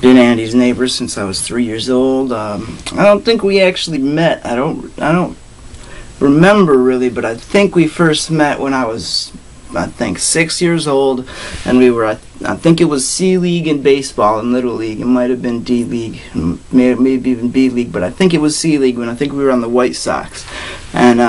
been Andy's neighbor since I was 3 years old. I don't think we actually met. I don't remember really, but I think we first met when I was, I think, 6 years old, and we were, I think it was C League in baseball in Little League. It might have been D League, maybe even B League, but I think it was C League when I think we were on the White Sox. And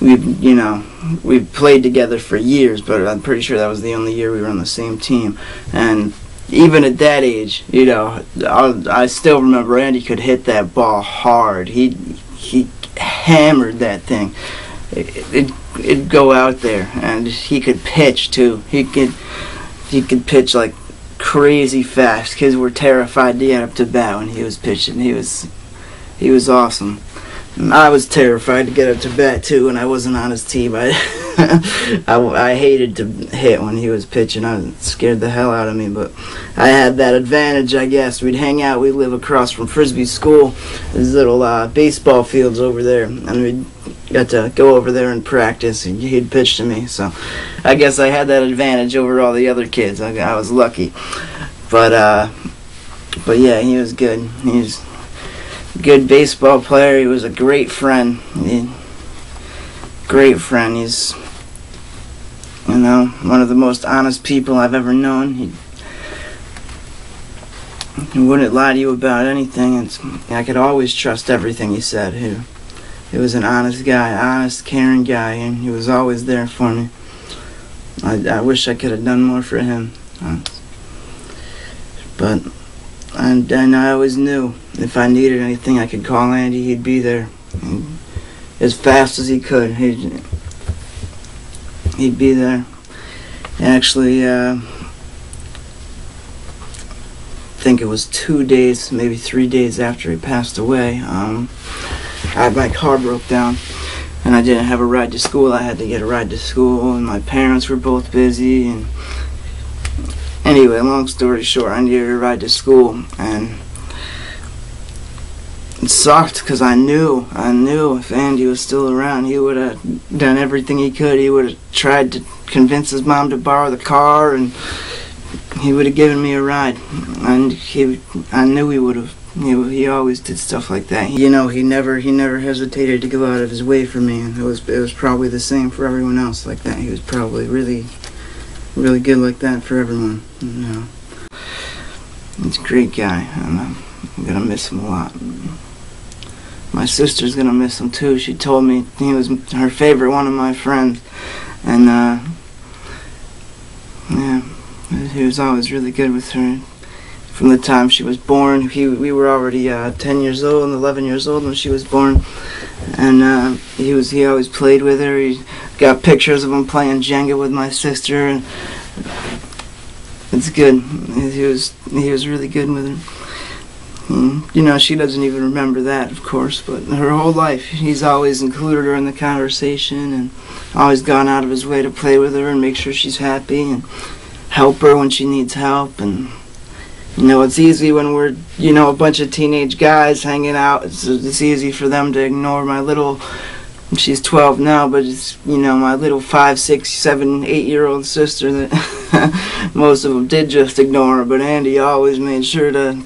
we played together for years, but I'm pretty sure that was the only year we were on the same team. And even at that age, I still remember Andy could hit that ball hard. He hammered that thing. It'd go out there, and he could pitch too. He could pitch like crazy fast. Kids were terrified to get up to bat when he was pitching. He was awesome. And I was terrified to get up to bat too when I wasn't on his team. I hated to hit when he was pitching. It scared the hell out of me, but I had that advantage, I guess. We'd hang out. We live across from Frisbee School. There's little baseball fields over there, and we'd got to go over there and practice, and he'd pitch to me. So I guess I had that advantage over all the other kids. I was lucky. But yeah, he was good. He was a good baseball player. He was a great friend. Great friend. He's, one of the most honest people I've ever known. He wouldn't lie to you about anything. I could always trust everything he said. He was an honest guy, honest, caring guy, and he was always there for me. I wish I could have done more for him. But I always knew if I needed anything, I could call Andy. He'd be there as fast as he could. He'd be there. Actually, I think it was 2 days, maybe 3 days after he passed away. My car broke down, and I didn't have a ride to school. I had to get a ride to school, and my parents were both busy. And anyway, long story short, I needed a ride to school, and it sucked because I knew if Andy was still around, he would have done everything he could. He would have tried to convince his mom to borrow the car, and he would have given me a ride. And I knew he would have. He always did stuff like that. He never hesitated to go out of his way for me, and it was probably the same for everyone else like that. He was probably really good like that for everyone. He's a great guy, and I'm gonna miss him a lot. My sister's gonna miss him too. She told me he was her favorite one of my friends, and yeah, he was always really good with her. From the time she was born, we were already 10 years old and 11 years old when she was born, and he always played with her. He got pictures of him playing Jenga with my sister, and it's good. He was really good with her. She doesn't even remember that, of course, but her whole life he's always included her in the conversation and always gone out of his way to play with her and make sure she's happy and help her when she needs help. And it's easy when we're, a bunch of teenage guys hanging out. It's easy for them to ignore my little, she's 12 now, but it's, my little 5, 6, 7, 8-year-old sister that most of them did just ignore her. But Andy always made sure to,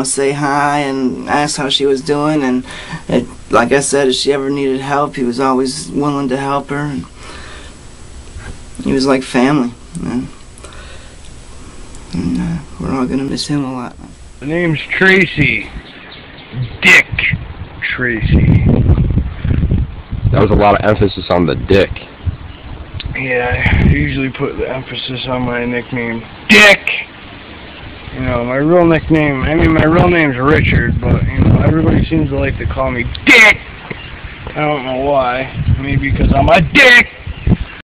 say hi and ask how she was doing. And like I said, if she ever needed help, he was always willing to help her. And he was like family, man. And we're all gonna miss him a lot. The name's Tracy. Dick Tracy. That was a lot of emphasis on the dick. Yeah, I usually put the emphasis on my nickname, Dick. My real name's Richard, but everybody seems to like to call me Dick. I don't know why. Maybe because I'm a dick.